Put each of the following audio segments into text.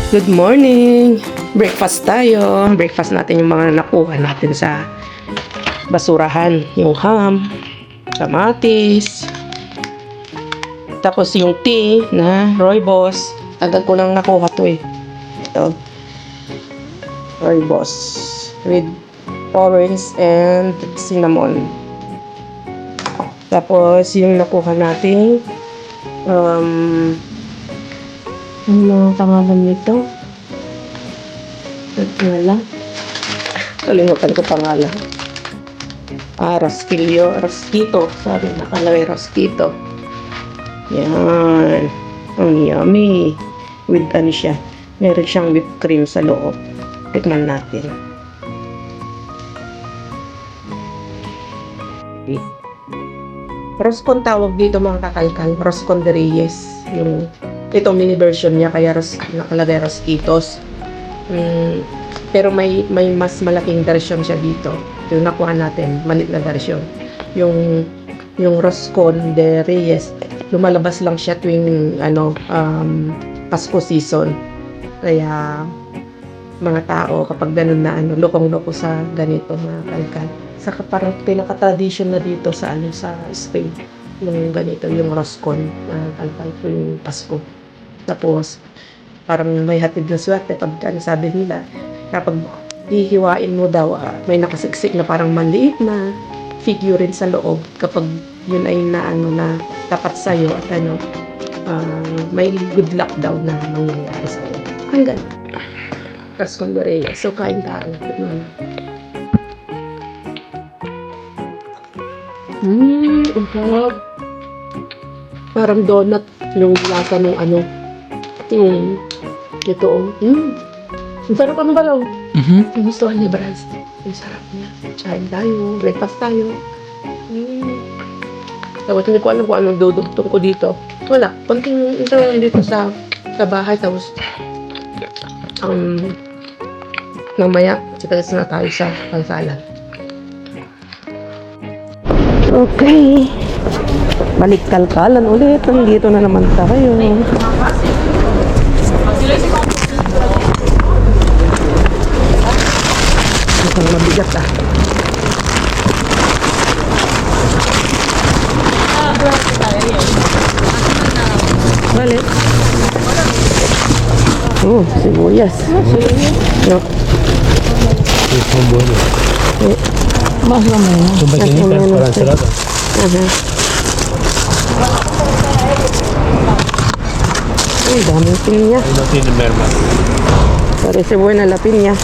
Good morning! Breakfast tayo. Breakfast natin yung mga nakuha natin sa basurahan. Yung ham, kamatis, tapos yung tea na rooibos. Agad ko lang nakuha to eh. Ito. Rooibos with orange and cinnamon. Tapos yung nakuha natin ano pangalan nito? Wala. Kalimutan ko pangalan. Rosquito. Sorry, nakalagay Rosquito. Yan. Ang yummy. With ano siya. Meron siyang whipped cream sa loob. Tikman natin. Roscon tawag dito mga kakalkal. Roscon de Reyes. Itong mini version niya, kaya nakalagay Rosquitos. Pero may mas malaking version siya dito. Yung nakuha natin, maliit na version. Yung Roscon de Reyes, lumalabas lang siya tuwing Pasko season. Kaya mga tao kapag ganun na lukong-loko sa ganito mga kalkal. Saka parang pinaka-tradition na dito sa sa Spain. Yung ganito, yung Roscon kalkal tuwing Pasko. Tapos parang may hatid na swerte pag sabi nila kapag hihiwain mo daw may nakasiksik na parang maliit na figurine sa loob kapag yun ay na tapat sa'yo at may good luck daw na mangyayari sa'yo. Hanggang Roscon de Reyes. So kain tayo. Ang sarap. Parang donut yung lasa ng ito. Ang sarap ang balaw. Ang gustuhan ni Braz. Ang sarap niya. Kain tayo. Breakfast tayo. Tapos hindi ko alam kung anong dudugtong ko dito. Wala. Konting ito lang dito sa bahay. Tapos mamaya sipatas na tayo sa pansalan. Okay. Balik kalkalan ulit. Nandito na naman tayo. Mukhang mabigat Balik. Oh, sibuyas. No. Son buenos. Más o menos. Son pequeñitas para ensalada. Uy, daming piña. No tiene merma. Parece buena la piña.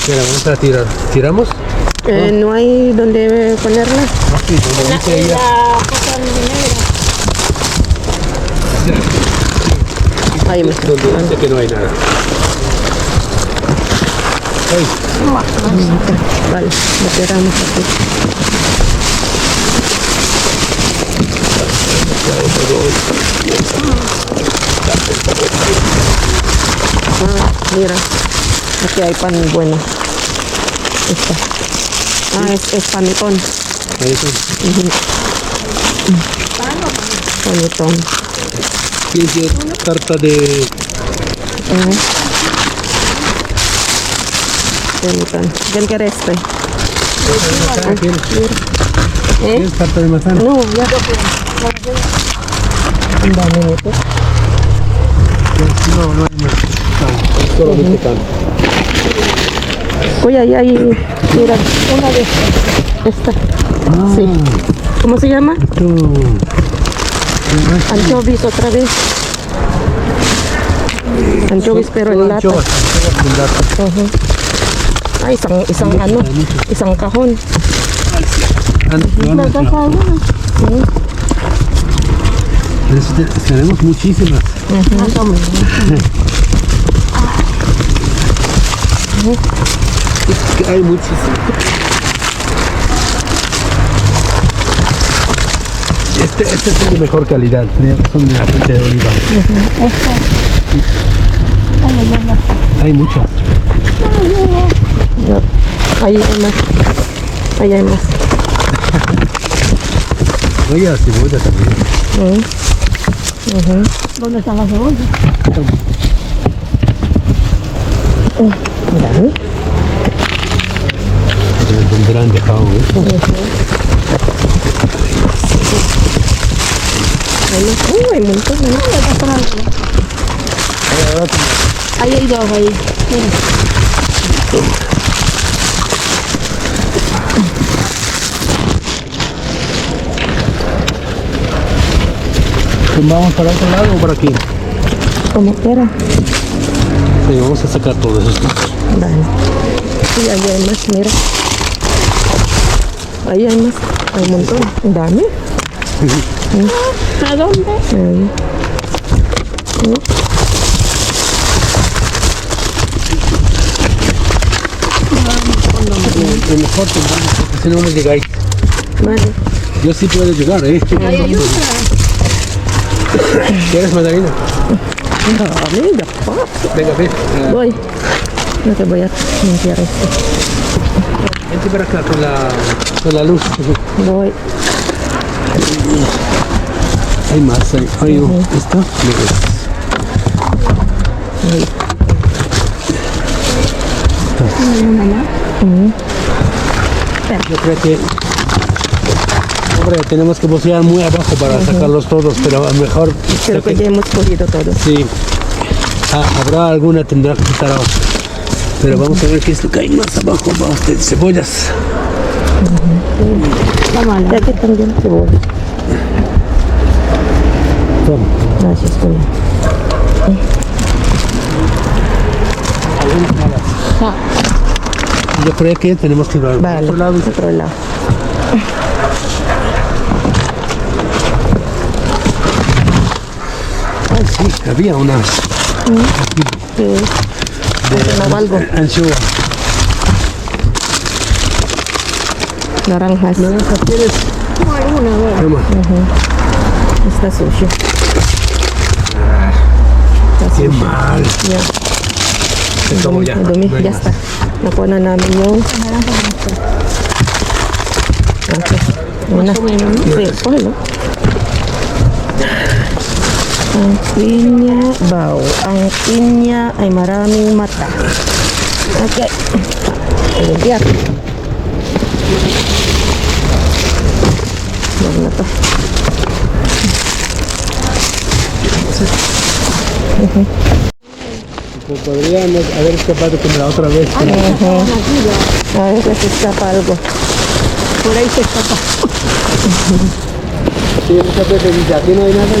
Mira, vamos a tirar. ¿Tiramos? No hay donde ponerla. Aquí, donde dice ella. Ahí me Donde dice que no hay nada. Ay, Vale, lo tiramos aquí. Mira, aquí hay pan bueno. Esta. Es panetón. ahí está. Panetón. ¿Quieres tarta de Panetón. ¿Quién quiere este? ¿Quieres tarta de manzana? No, ya. Ang dami nito. No, no hay más. Solamente pan. Kuya, ahí mira, una de esta. Sí. ¿Cómo se llama? Anchovies otra vez. Anchovies pero en lata. Ay, isang kahon. Tenemos muchísimas. Es que hay muchísimas. Este es de mejor calidad. Son de aceite de oliva. Hay muchas. Ahí hay más. Ahí hay más. Oye, la cebolla también. ¿Dónde está la cebolla? Ang dami. Un grande jabón, ¿eh? Hay más. Hay un montón. Ahí hay dos, ahí. Mira. ¿Vamos para otro lado o para aquí? Como quiera. Sí, vamos a sacar todo eso. Dale. Sí, ahí hay más, mira. Ahí hay más. Hay un montón. Dame. ¿A dónde? Ahí. Lo mejor tengamos, porque si no me llegáis. Vale. Yo sí puedo llegar, ¿eh? Ahí hay otra. ¿Quieres mandarina? Dame, ya paso. Venga, ven. Voy. No te voy a limpiar esto. Vente para acá con la luz. Voy. Hay más, hay ¿Esta? Ahí. Yo creo que... Hombre, tenemos que bocear muy abajo para sacarlos todos, pero a lo mejor... Creo que ya hemos cogido todo. Sí. Habrá alguna, tendrá que estar abajo. Pero vamos a ver qué es lo que hay más abajo, de cebollas. Y aquí también cebolla. Toma. Gracias, Julia. Yo creo que tenemos que ir al Vale, otro lado. otro lado. Ay, sí, había una Sí. de No valgo. anchoa. Naranjas. Naranja, ¿quieres? Toma. Está sucio. Está Qué sucio. mal. Ya. Ito ya. Dumi, No hay ya más. está. Nakuha na namin yung... Okay. Una. Sí, cógelo. Ang pinya, bao. Ang pinya ay maraming mata. Okay. Limpiar. Wag na to. Pues podríamos haber escapado como la otra vez. A ver si escapa algo. Por ahí se escapa. Sí, muchas veces dice, aquí no hay nada.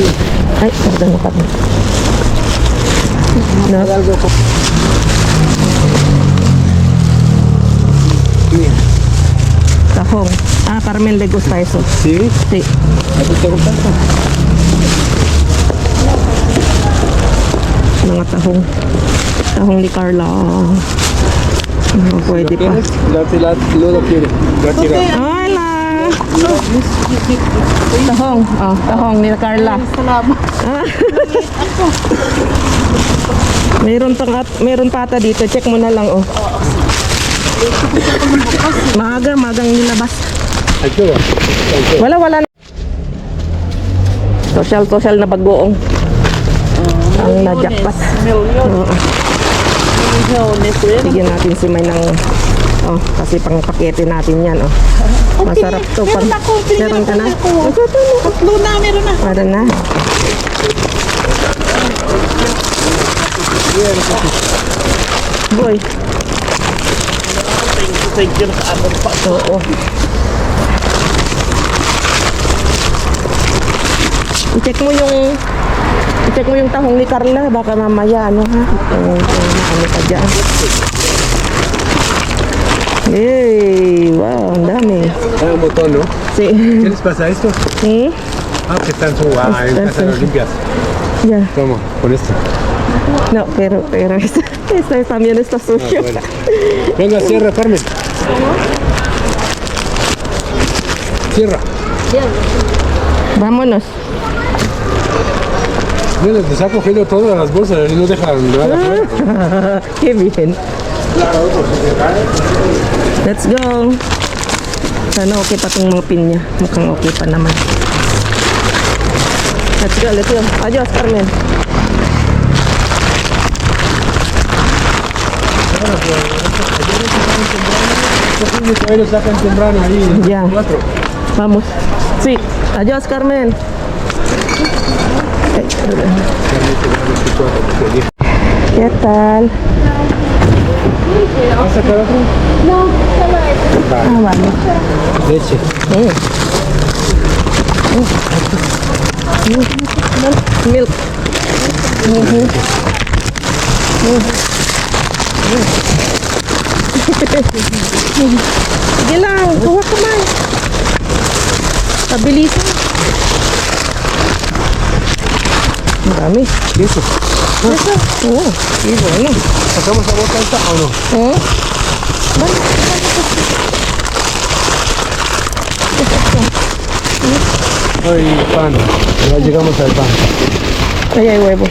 Ay, perdón, perdón. No. Hay algo. Tahong. Ah, Carmen le gusta eso. ¿Sí? Sí. ¿A ti te gusta? Mga tahong. Tahong ni Carla. No, pwede pa. ¿Quieres? No lo quiere. Lo tira. Hola! Tahong. Oh, tahong ni Carla. Salamat. Meron pa ata dito. Check mo na lang, oh. Magang nilabas. Anchoa. Wala na. Social na bagoong. Ang najakpat. Oo. Bigyan natin si May ng kasi pang pakete natin yan, oh. Masarap to pang meron ka na? Tatlo na, meron na. Meron na. Boy. Thank you sa abot pa. Oo. I-check mo yung tahong ni Carla, baka mamaya ano ha. Ano ka dyan. Yay! Wow, ang dami. Ah, un botón, ¿no? Sí. ¿Qué les pasa a esto? ¿Sí? Ah, que están su en casa de limpias. Ya. Toma, con esto. No, pero esta también está sucio. Bueno. Venga, cierra, Carmen. Cierra. Vámonos. Mira, les ha cogido todas las bolsas y no dejan nada afuera. Qué bien. Let's go. Sana okay pa tong mga pin niya. Mukhang okay pa naman. Let's go, let's go. Adios, Carmen. Ahí lo sacan temprano ahí. Ya. Vamos. Sí. Adios, Carmen. ¿Qué tal? ¿Vas a sacar otro? Ah, vale. Leche. Milk. Sige lang, kuha ka man. Pabilisan. Ang dami. Queso. Eso. Oo. Sí, bueno. ¿Sacamos la boca esta o no? Vale. Ay, pan. Ya llegamos al pan. Ahí hay huevo.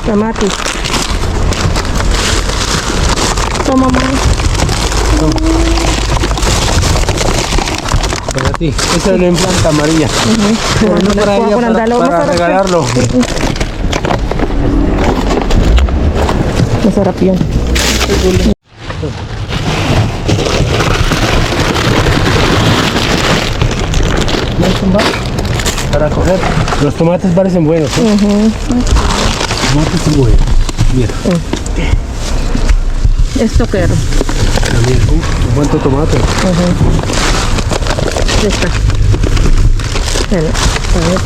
Tomate. Toma, mamá. Para ti. Esa es la planta amarilla. Pero no para Kuha ella, ko ng dalawa. para Masarap regalarlo. Masarap yun. Para coger. Los tomates parecen buenos. ¿Eh? Tomates son buenos. Mira. Esto quiero. Mira, ¿cuánto tomate? Ya está. Bueno, a ver.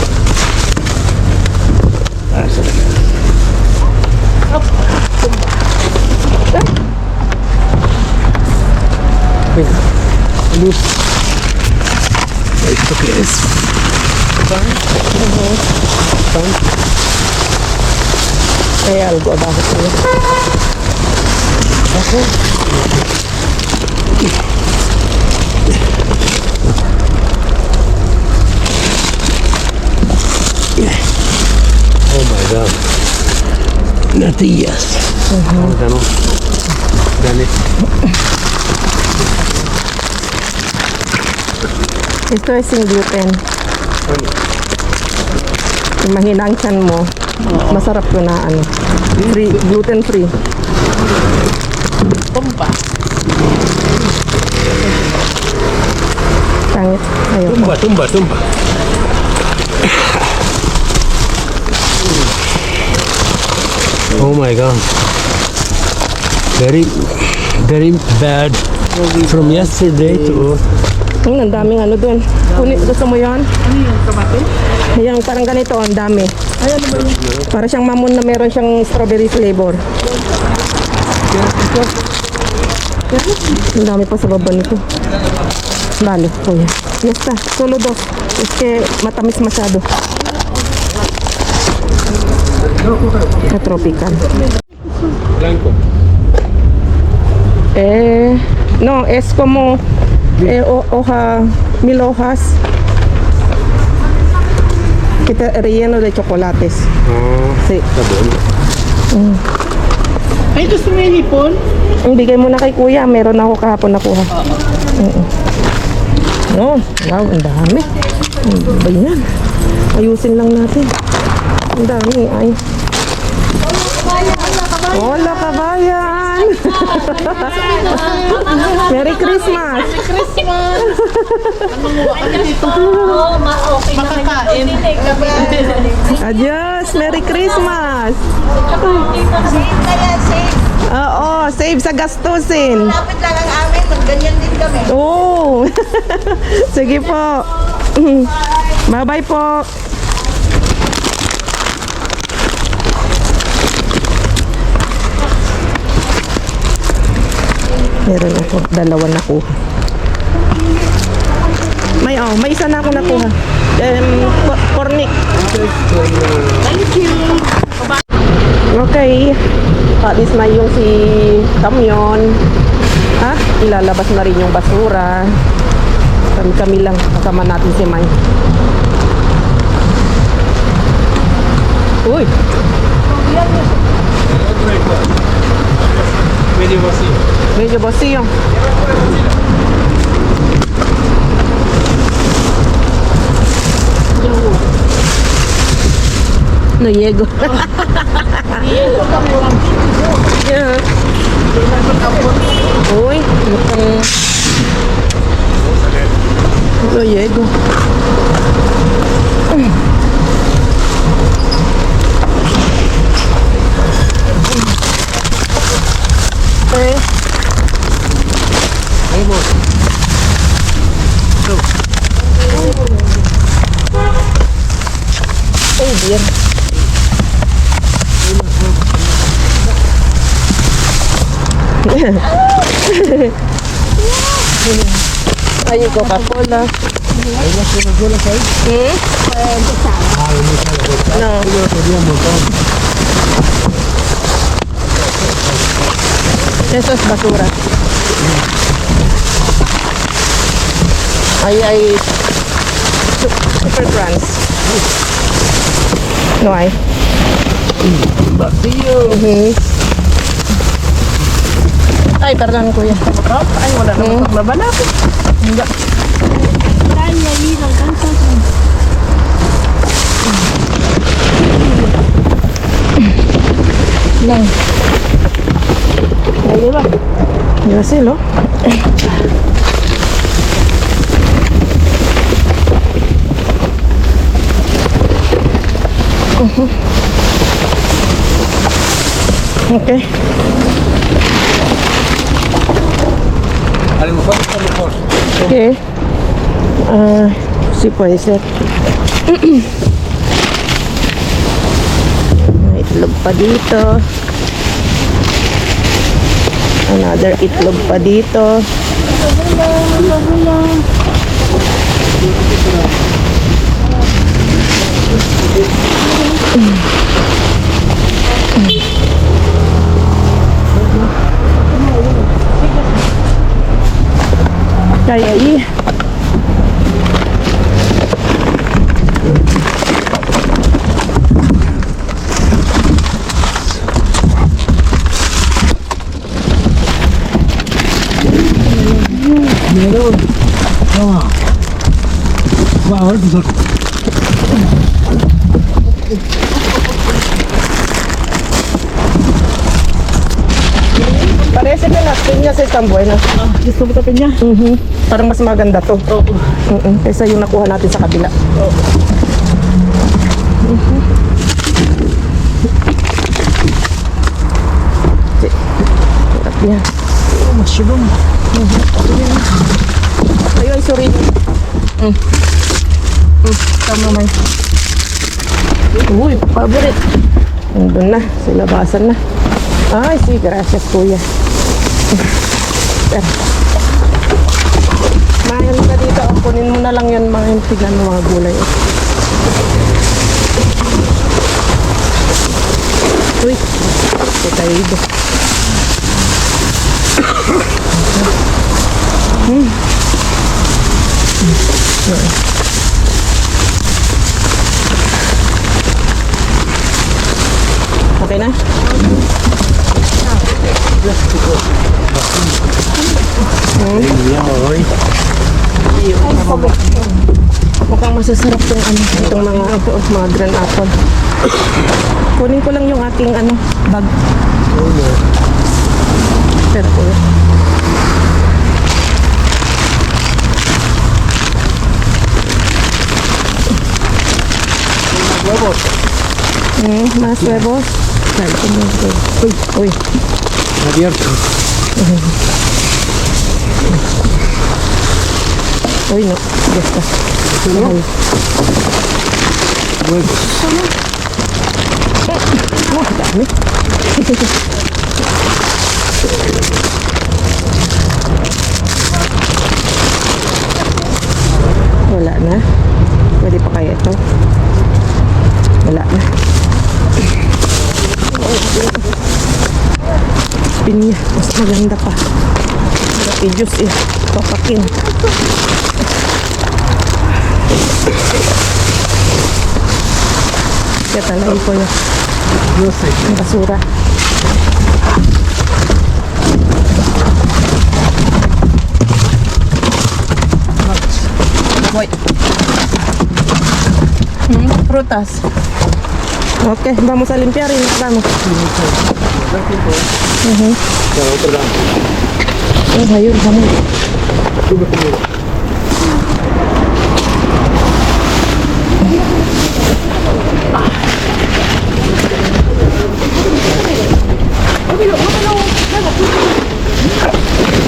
Venga. Luz. ¿Esto qué es? Pan. Hay algo abajo. Oh my god. Natillas. Ganó. Gané. Esto es sin gluten. Imagina ang tiyan mo. Masarap ko na ano. Free, gluten free. Tumba. Pangit. Ayun. Tumba, tumba, tumba. Oh my god. Very, very bad. From yesterday to... Ang daming ano dun. Gusto mo yan? Ano yung tomate? Yung parang ganito, ang dami. Ay, ano ba yun? Para siyang mamon na meron siyang strawberry flavor. Ang dami pa sa baba nito. Dali, kuya. Ya está, solo dos. Es que matamis masyado. Na tropical. Blanco. No, es como hoja, 1000 hojas que está relleno de chocolates. Oh, Sí. está bueno. Ay, gusto mo yung hipon? Bigay mo na kay kuya, meron ako kahapon nakuha. No, wow, ang dami. Ano ba yan? Ayusin lang natin. Ang dami, ay. Hola, kabayan! Merry Christmas! Christmas! Makakain. Adios! Merry Christmas! Oo, save sa gastusin. Lapit lang ang amin, ganyan din kami. Oo. Sige po. Bye-bye po. Meron ako, dalawa nakuha. May isa na ako nakuha. Cornic. Thank you. Okay. Alis na yung si kamyon. Ilalabas na rin yung basura. Kami lang. Kasama natin si May. Uy, Medio vacío. medyo vacío. No llego. Yeah. Uy, mukhang... No llego. Eh. Oh dear. Ay, yung Coca-Cola. ¿Hay más Coca-Cola ahí? Hmm? Ah, no sabe. No. Yo lo pedía un montón. Eso es basura. Ahí hay super crunch. No hay. Vacío. Mhm. Ay, perdón, kuya. Ay, wala naman paglabanapin. Kanya, yun ang kanto. Lang. Dali ba? Yo sé, ¿no? Ok. A lo mejor está mejor. ¿Qué? Ah, sí puede ser. May itlog pa dito. Another itlog pa dito. Kaya Meron. Tama. Va, ahora te saco. parece que las piñas están buenas. Ah, gusto mo tapin niya? Parang mas maganda to. Oo. Kaysa yung nakuha natin sa kabila. Sarap yan. Mushroom. Ayun, sorry. Tama man. Uy, favorite. Nandun na, sa labasan na. Ay, sí, gracias, kuya. Mayan ka dito. Kunin mo na lang yun, mga yung tignan mo mga gulay. Uy, caído. Okay na? Mukhang masasarap yung ano, itong mga grand apple. Kunin ko lang yung aking ano, bag. Pero kuya. Huevos. Más huevos. Dale, uy, uy. Abierto. Uy, no, ya está. ¿No? Ay. Huevos. Dami. Wala na. Pwede pa kaya ito? Wala na. Pinya, mas maganda pa. I-juice eh. Papakin. Kaya talaga po yun. No sé. Ang basura. Wait. Frutas. Ok, vamos a limpiar y nos vamos. Para otro lado. Vamos a ir, vamos. Sube conmigo.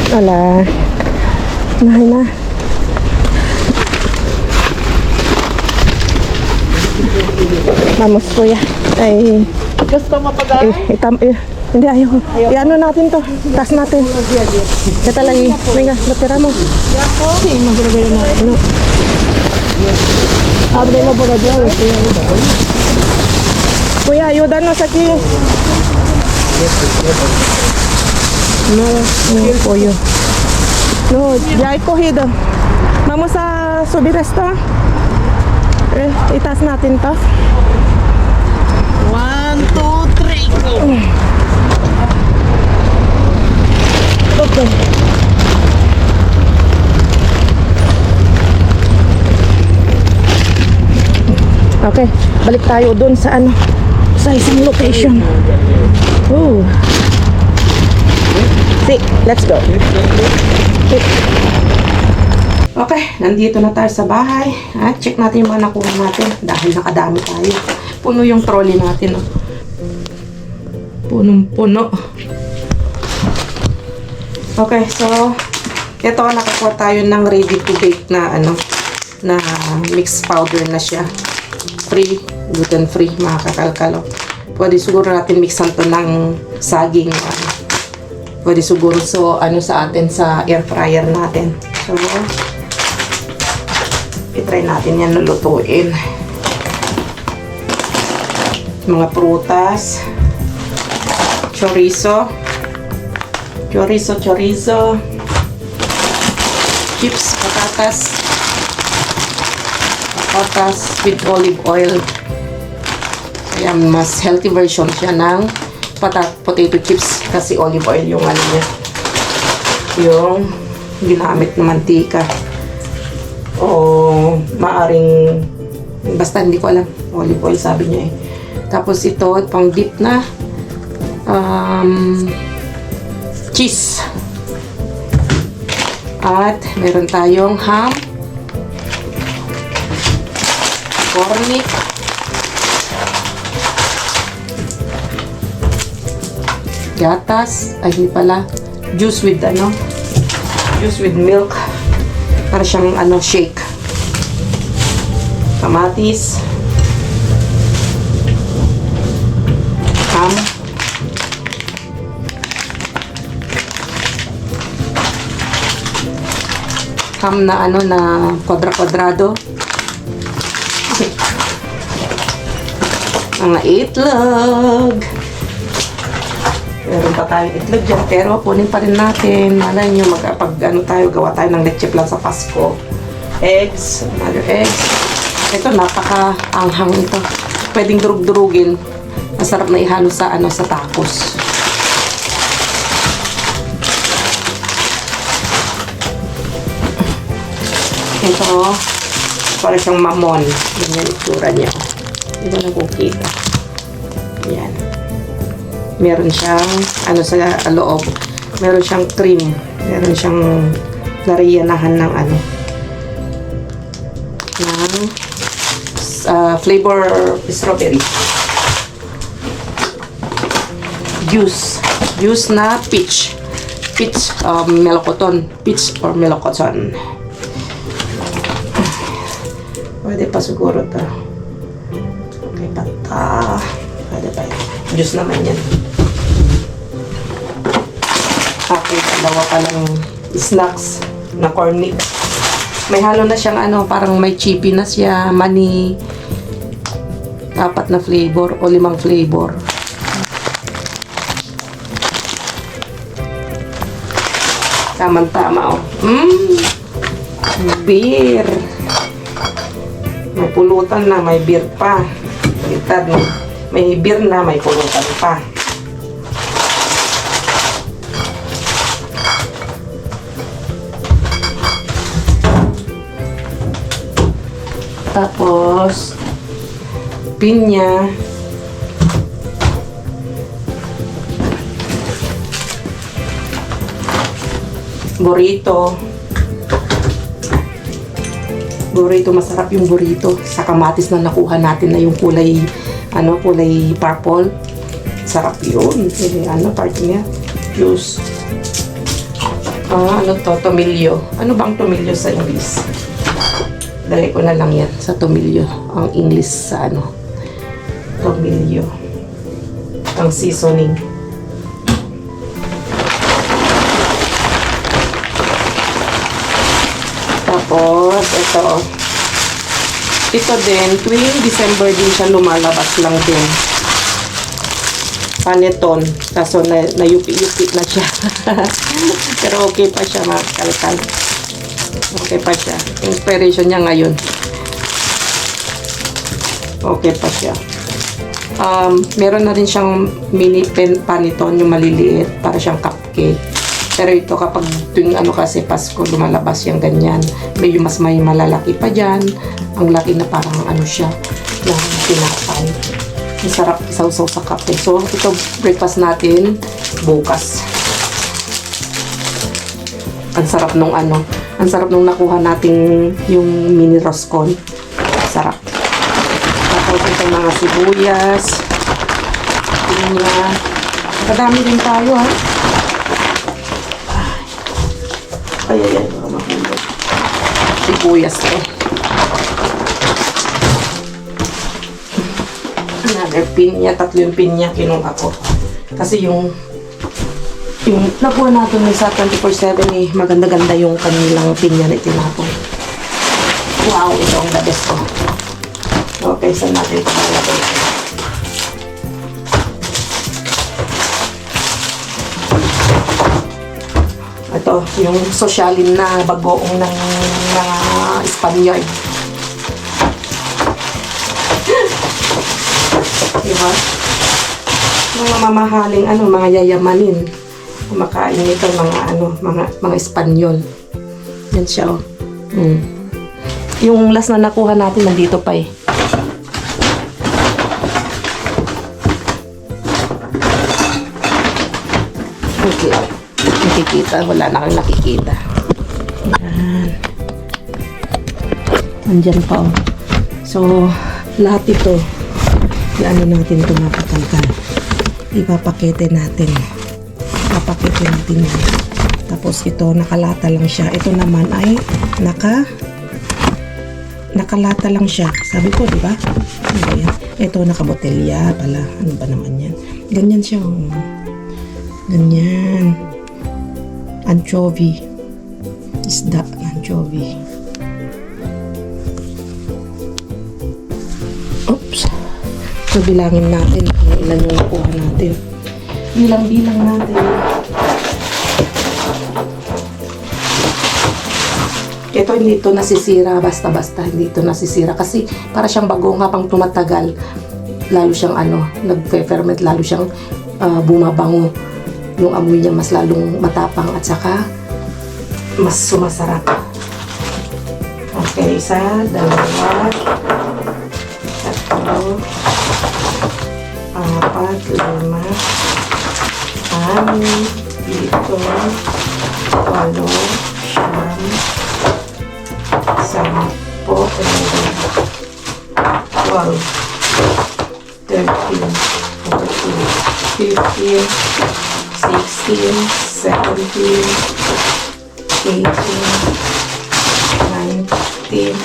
Ala. Nahay na. Vamos, kuya. Ay, Gusto mo pa hindi, ayaw. I-ano natin to. Taas natin. Kaya talaga, venga, batera mo. Sí, maglagay na. Ano? Abre mo por allá. Kuya, ayúdanos aquí. No, no, pollo. No, ya he cogido. Vamos a subir esto. Itaas natin to. 1, 2, 3, go! Okay. Okay, balik tayo doon sa ano, sa isang location. Oh. See, let's go. Okay, nandito na tayo sa bahay. Check natin yung mga nakuha natin dahil nakadami tayo. Puno yung trolley natin. Oh. Punong-puno. Okay, so ito nakakuha tayo ng ready to bake na na mixed powder na siya. Free, gluten free, mga kakalkalo. Pwede siguro natin mixan to ng saging. Pwede siguro sa atin sa air fryer natin. So i-try natin yan lulutuin. Mga prutas, chorizo, chips, patatas with olive oil. Kaya mas healthy version siya ng potato chips kasi olive oil yung niya, yung ginamit na mantika. O maaring basta hindi ko alam, olive oil sabi niya eh. Tapos ito pang dip na cheese. At meron tayong ham, cornic, gatas, ay hindi pala, juice with milk. Para siyang shake. Kamatis. Ham. Ham na na kwadra-kwadrado. Mga itlog. Meron pa tayong itlog dyan, pero kunin pa rin natin. Malay nyo, gawa tayo ng leche plan sa Pasko. Eggs, another eggs. Ito, napaka-anghang ito. Pwedeng durug-durugin. Masarap na ihalo sa tacos. Ito, para siyang mamon. Ganyan itsura niya. Hindi ko na kukita. Yan. Meron siyang sa loob. Meron siyang cream. Meron siyang nariyanahan ng flavor strawberry. Juice na peach. Melocoton. Peach or melocoton. Pwede pa siguro to. Okay, pata. Pwede pa yun. Juice naman yan. Okay, dalawa pa lang snacks na cornic. May halo na siyang parang may chippy na siya, mani, 4 na flavor o 5 flavor. Tama-tama, oh. Beer. May pulutan na, may beer pa. Baliktad mo. May beer na, may pulutan pa. Tapos, pinya. Burrito. Burrito, masarap yung burrito. Sa kamatis na nakuha natin na yung kulay, kulay purple. Sarap yun. Part niya. Juice. Tomilyo. Ano bang tomilyo sa English? Dali ko na lang yan sa tomilyo. Ang English sa tomilyo. Ang seasoning. Tapos, ito din, tuwing December din siya lumalabas lang din. Paneton. Kaso nayupi-yupi na siya. Pero okay pa siya, mga kalkal. Okay pa siya. Inspiration niya ngayon. Okay pa siya. Meron na rin siyang mini paneton, yung maliliit. Para siyang cupcake. Pero ito kapag tuwing kasi Pasko lumalabas yung ganyan. Medyo mas may malalaki pa dyan. Ang laki na parang siya. Na pinapay. Masarap isaw-saw sa kape. So, ito breakfast natin bukas. Ang sarap nung ang sarap nung nakuha nating yung mini roscon. Sarap. Tapos ito mga sibuyas. Pinya. Kadami din tayo ha. Ay, baka mahulog. Sibuyas to. Another pinya. 3 yung pinya kinuha ko. Kasi yung nakuha natin sa 24/7 maganda-ganda yung kanilang pinya na itinapon. Wow, ito ang the best ko. Okay, saan natin ito malagay? Ito, yung sosyalin na bagoong ng mga Spaniard. Diba? Mga mamahaling mga yayamanin. Kumakain nito mga Espanyol. Yan siya Yung last na nakuha natin nandito pa Okay. Nakikita, wala na kang nakikita. Yan. Nandyan pa So, lahat ito natin ito mga kakalkal. Ipapakete natin. Papakitin natin yan. Tapos ito, nakalata lang siya. Ito naman ay nakalata lang siya. Sabi ko, di ba? Ano ba yan? Ito, nakabotelya pala. Ano ba naman yan? Ganyan siya. Ganyan. Anchovy. Isda. Anchovy. Oops. So, bilangin natin kung ilan yung nakuha natin. Bilang-bilang natin. Ito hindi ito nasisira basta-basta, hindi ito nasisira kasi para siyang bago nga pang tumatagal. Lalo siyang nagfe-ferment, lalo siyang bumabango. Yung amoy niya mas lalong matapang at saka mas sumasarap. Okay, 1, 2, 3, 4, 5, 6, 7, 8, 12, 13, 14, 15, 16, 17, 18, 19,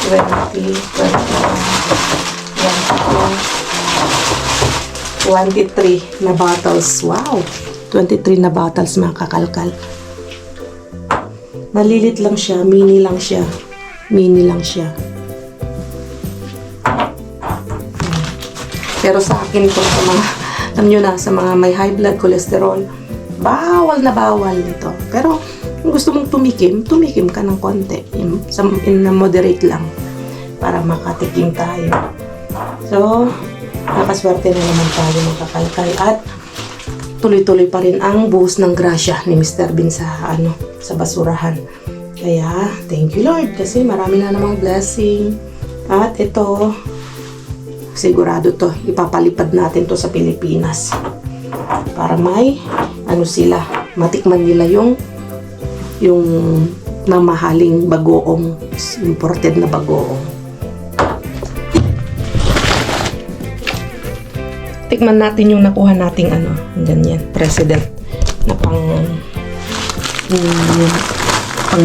20, 23 na bottles. Wow! 23 na bottles mga kakalkal. Malilit lang siya, mini lang siya. Mini lang siya. Pero sa akin po, sa mga, alam nyo na, sa mga may high blood cholesterol, bawal na bawal nito. Pero, kung gusto mong tumikim ka ng konti. In moderate lang. Para makatikim tayo. So, nakaswerte na naman tayo mga kakalkal at tuloy-tuloy pa rin ang buhos ng grasya ni Mr. Bean sa sa basurahan. Kaya, thank you Lord kasi marami na namang blessing. At ito, sigurado to, ipapalipad natin to sa Pilipinas. Para may, sila, matikman nila yung mamahaling bagoong, imported na bagoong. Tikman natin yung nakuha nating ganyan, president na pang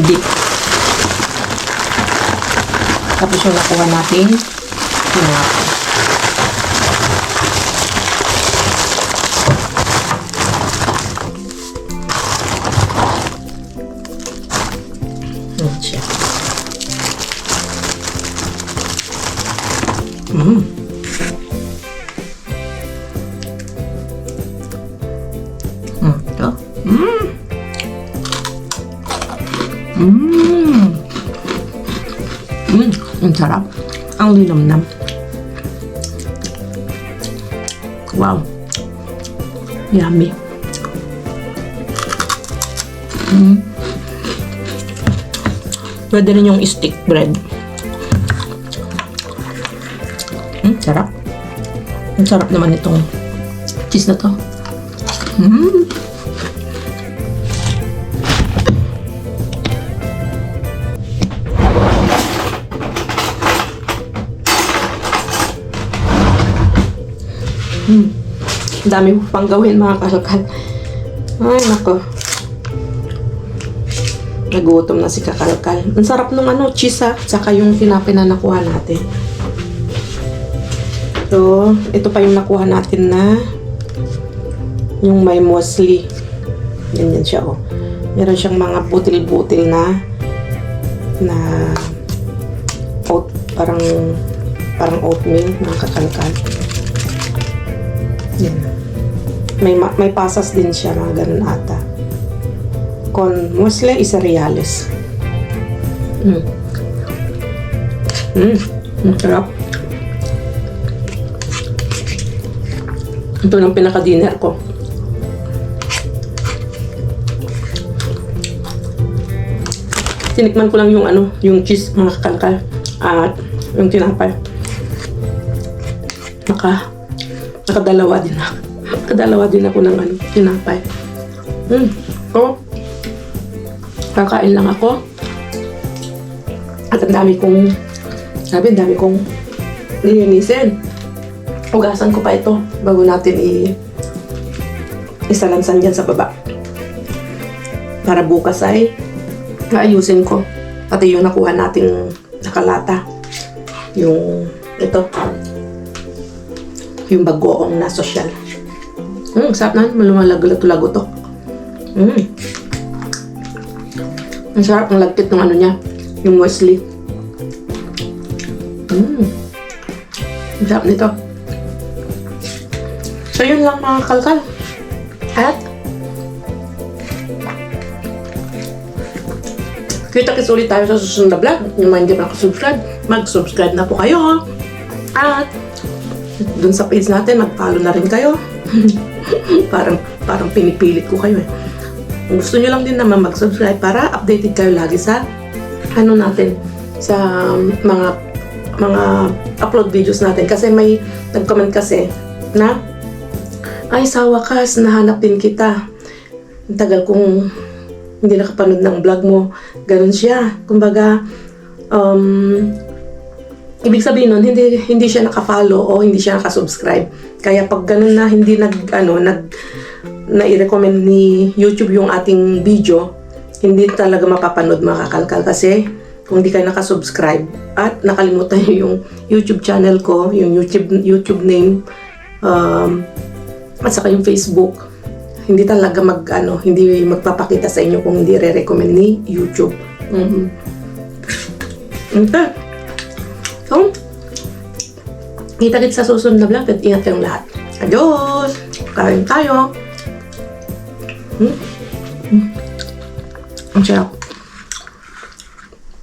dip. Tapos yung nakuha nating tinapay. Siya. Ito. Ang sarap. Ang linamnam. Wow. Yummy. Pwede rin yung stick bread. Sarap. Ang sarap naman itong cheese na to. Dami mo pang gawin mga kalkal. Ay, nako. Nagutom na si kakalkal. Ang sarap ng cheese tsaka yung tinapay na nakuha natin. So, ito pa yung nakuha natin na yung may muesli. Ganyan siya, oh. Meron siyang mga butil-butil na parang oatmeal, mga kakalkal. Yan. May pasas din siya, mga ganun ata. Con muesli y cereales. Sarap. Ito ng pinaka-dinner ko. Tinikman ko lang yung cheese, mga kakalkal, at yung tinapay. Nakadalawa din ako. Nakadalawa din ako ng tinapay. Kakain lang ako. At ang dami kong lilinisin. Ugasan ko pa ito bago natin isalansan dyan sa baba. Para bukas ay ayusin ko. Pati yung nakuha nating nakalata. Yung bagoong na sosyal. Sarap na. Malumalago-lago to. Ang sarap ng lagkit ng niya. Yung muesli. Ang sarap nito. So yun lang mga kalkal. At kita-kits ulit tayo sa susunod na vlog. Yung mga hindi pa nakasubscribe, mag-subscribe na po kayo. At dun sa page natin, mag-follow na rin kayo. parang pinipilit ko kayo eh. Kung gusto nyo lang din naman mag-subscribe para updated kayo lagi sa natin, sa mga upload videos natin. Kasi may nag-comment kasi na ay, sa wakas, nahanap din kita. Ang tagal kong hindi nakapanood ng vlog mo. Ganun siya. Kumbaga, ibig sabihin nun, hindi siya naka-follow o hindi siya naka-subscribe. Kaya pag ganun na hindi na-i-recommend ni YouTube yung ating video, hindi talaga mapapanood mga kakalkal kasi kung hindi kayo naka-subscribe at nakalimutan nyo yung YouTube channel ko, yung YouTube name, at saka yung Facebook, hindi talaga hindi magpapakita sa inyo kung hindi re-recommend ni YouTube. Okay. So, kita-kits sa susunod na vlog at ingat kayong lahat. Adios! Kain tayo! Ang sarap.